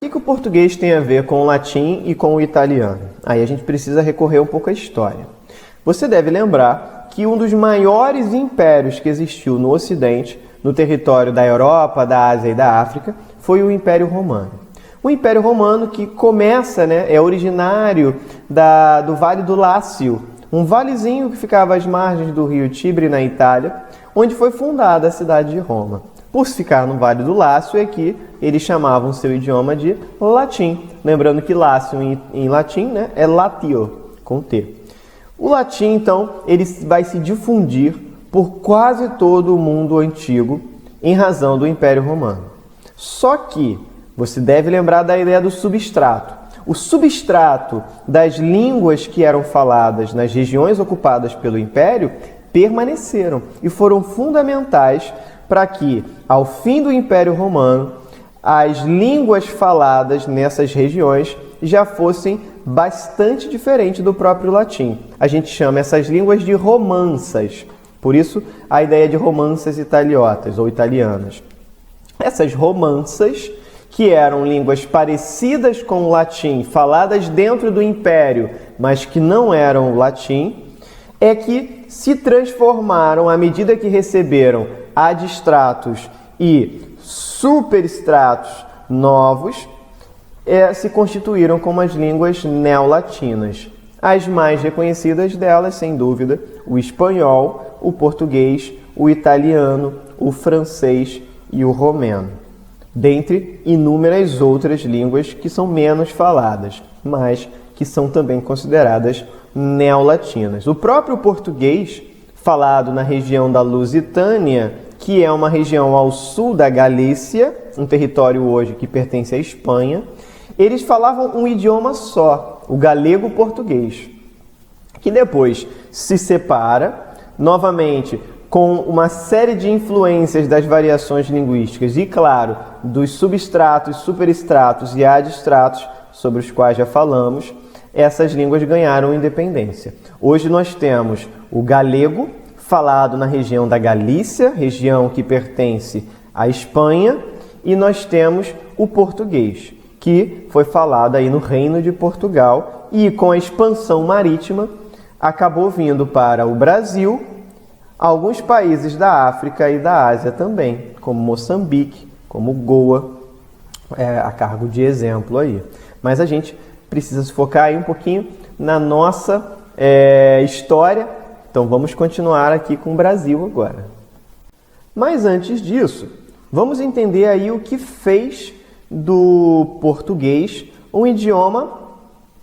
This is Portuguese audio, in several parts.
que o português tem a ver com o latim e com o italiano? Aí a gente precisa recorrer um pouco à história. Você deve lembrar que um dos maiores impérios que existiu no Ocidente, no território da Europa, da Ásia e da África, foi o Império Romano. O Império Romano que começa, é originário do Vale do Lácio, um valezinho que ficava às margens do rio Tibre, na Itália, onde foi fundada a cidade de Roma. Por ficar no Vale do Lácio é que eles chamavam seu idioma de latim. Lembrando que Lácio em latim é latio, com T. O latim, então, ele vai se difundir por quase todo o mundo antigo em razão do Império Romano. Só que você deve lembrar da ideia do substrato. O substrato das línguas que eram faladas nas regiões ocupadas pelo Império permaneceram e foram fundamentais para que, ao fim do Império Romano, as línguas faladas nessas regiões já fossem bastante diferentes do próprio latim. A gente chama essas línguas de romanças, por isso a ideia de romanças italiotas ou italianas. Essas romanças, que eram línguas parecidas com o latim, faladas dentro do Império, mas que não eram latim, é que se transformaram à medida que receberam adstratos e superstratos novos, se constituíram como as línguas neolatinas. As mais reconhecidas delas, sem dúvida, o espanhol, o português, o italiano, o francês e o romeno, dentre inúmeras outras línguas que são menos faladas, mas que são também consideradas neolatinas. O próprio português, falado na região da Lusitânia, que é uma região ao sul da Galícia, um território hoje que pertence à Espanha, eles falavam um idioma só, o galego-português, que depois se separa, novamente, com uma série de influências das variações linguísticas e, claro, dos substratos, superstratos e adstratos, sobre os quais já falamos, essas línguas ganharam independência. Hoje nós temos o galego, falado na região da Galícia, região que pertence à Espanha, e nós temos o português, que foi falado aí no Reino de Portugal e com a expansão marítima acabou vindo para o Brasil, alguns países da África e da Ásia também, como Moçambique, como Goa, a cargo de exemplo aí. Mas a gente precisa se focar aí um pouquinho na nossa história. Então vamos continuar aqui com o Brasil agora. Mas antes disso, vamos entender aí o que fez do português um idioma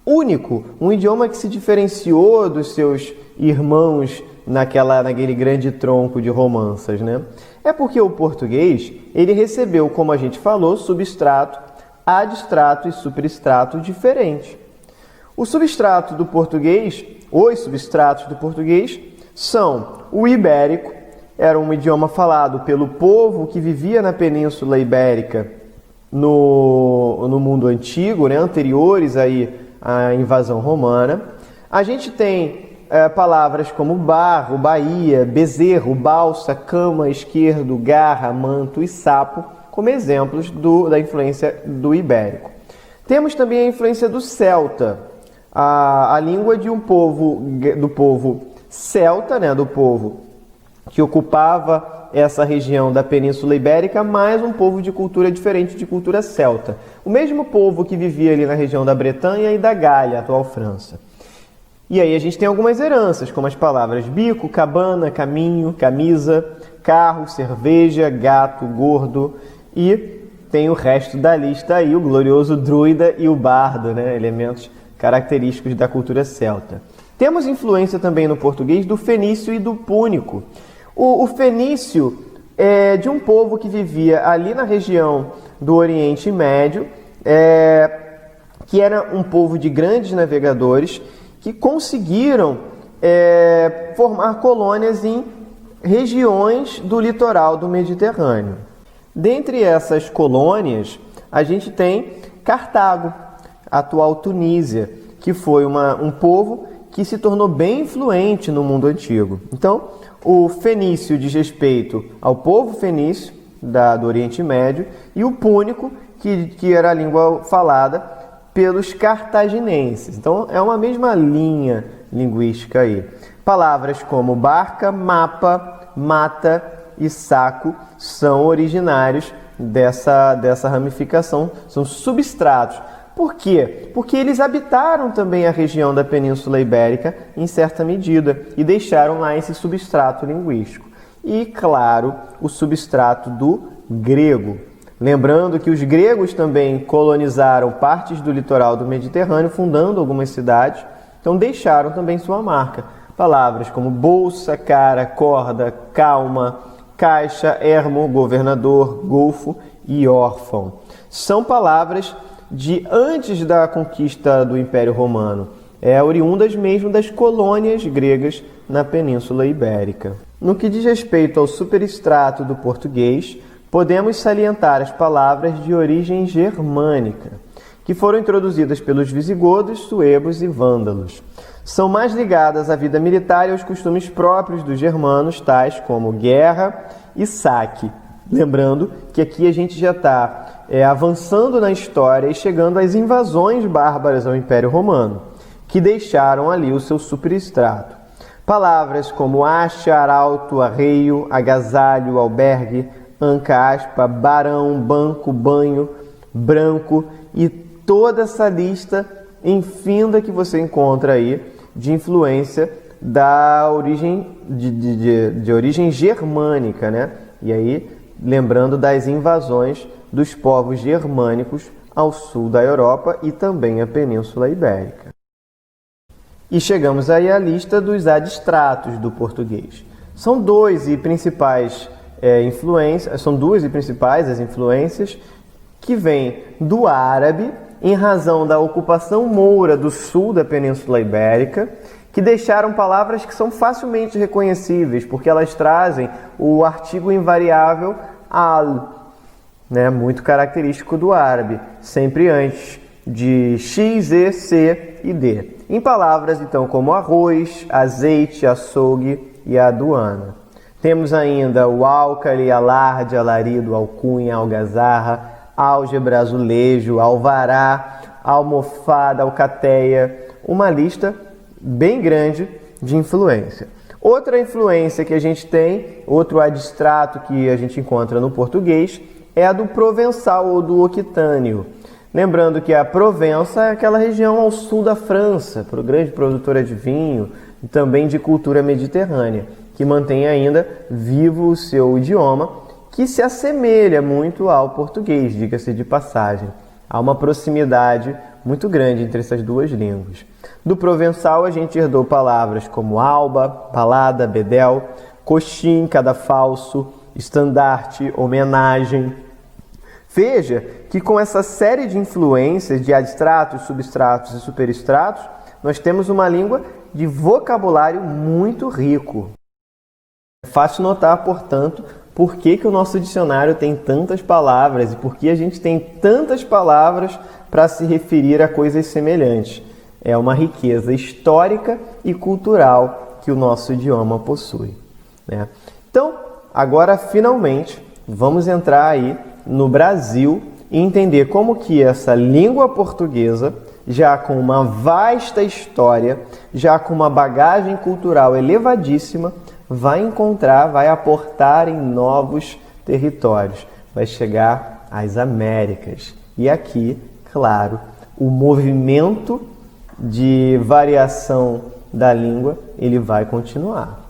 único, um idioma que se diferenciou dos seus irmãos naquele grande tronco de romanças, É porque o português, ele recebeu, como a gente falou, substrato, adstrato e superstrato diferentes. O substrato do português, os substratos do português, são o ibérico, era um idioma falado pelo povo que vivia na Península Ibérica no mundo antigo, anteriores aí à invasão romana. A gente tem palavras como barro, baía, bezerro, balsa, cama, esquerdo, garra, manto e sapo, como exemplos da influência do ibérico. Temos também a influência do celta, a língua do povo celta, do povo que ocupava essa região da Península Ibérica, mais um povo de cultura diferente, de cultura celta. O mesmo povo que vivia ali na região da Bretanha e da Gália, atual França. E aí a gente tem algumas heranças, como as palavras bico, cabana, caminho, camisa, carro, cerveja, gato, gordo, e tem o resto da lista aí, o glorioso druida e o bardo, elementos característicos da cultura celta. Temos influência também no português do fenício e do púnico. O fenício é de um povo que vivia ali na região do Oriente Médio, que era um povo de grandes navegadores que conseguiram formar colônias em regiões do litoral do Mediterrâneo. Dentre essas colônias, a gente tem Cartago, a atual Tunísia, que foi um povo que se tornou bem influente no mundo antigo. Então, o fenício diz respeito ao povo fenício do Oriente Médio e o púnico, que era a língua falada pelos cartaginenses. Então, é uma mesma linha linguística aí. Palavras como barca, mapa, mata e saco são originários dessa ramificação, são substratos. Por quê? Porque eles habitaram também a região da Península Ibérica em certa medida e deixaram lá esse substrato linguístico. E, claro, o substrato do grego. Lembrando que os gregos também colonizaram partes do litoral do Mediterrâneo, fundando algumas cidades, então deixaram também sua marca. Palavras como bolsa, cara, corda, calma, caixa, ermo, governador, golfo e órfão. São palavras de antes da conquista do Império Romano, oriundas mesmo das colônias gregas na Península Ibérica. No que diz respeito ao superextrato do português, podemos salientar as palavras de origem germânica, que foram introduzidas pelos visigodos, suevos e vândalos. São mais ligadas à vida militar e aos costumes próprios dos germanos, tais como guerra e saque. Lembrando que aqui a gente já está avançando na história e chegando às invasões bárbaras ao Império Romano, que deixaram ali o seu superextrato. Palavras como acha, arauto, arreio, agasalho, albergue, anca, aspa, barão, banco, banho, branco e toda essa lista infinda que você encontra aí de influência da origem de origem germânica, né? E aí, lembrando das invasões dos povos germânicos ao sul da Europa e também a Península Ibérica. E chegamos aí à lista dos adstratos do português. São duas e principais as influências que vêm do árabe, em razão da ocupação moura do sul da Península Ibérica, que deixaram palavras que são facilmente reconhecíveis, porque elas trazem o artigo invariável al, né, muito característico do árabe, sempre antes de x, e, c e d. Em palavras, então, como arroz, azeite, açougue e aduana. Temos ainda o álcali, alarde, alarido, alcunha, algazarra, álgebra, azulejo, alvará, almofada, alcateia, uma lista bem grande de influência. Outra influência que a gente tem, outro adstrato que a gente encontra no português, é a do provençal ou do oquitâneo. Lembrando que a Provença é aquela região ao sul da França, grande produtora de vinho e também de cultura mediterrânea, que mantém ainda vivo o seu idioma, que se assemelha muito ao português, diga-se de passagem. Há uma proximidade muito grande entre essas duas línguas. Do provençal a gente herdou palavras como alba, balada, bedel, coxim, cadafalso, estandarte, homenagem. Veja que com essa série de influências de adstratos, substratos e superestratos, nós temos uma língua de vocabulário muito rico. É fácil notar, portanto, por que o nosso dicionário tem tantas palavras e por que a gente tem tantas palavras para se referir a coisas semelhantes. É uma riqueza histórica e cultural que o nosso idioma possui, né? Então, agora finalmente, vamos entrar aí no Brasil e entender como que essa língua portuguesa, já com uma vasta história, já com uma bagagem cultural elevadíssima, vai aportar em novos territórios, vai chegar às Américas. E aqui, claro, o movimento de variação da língua, ele vai continuar.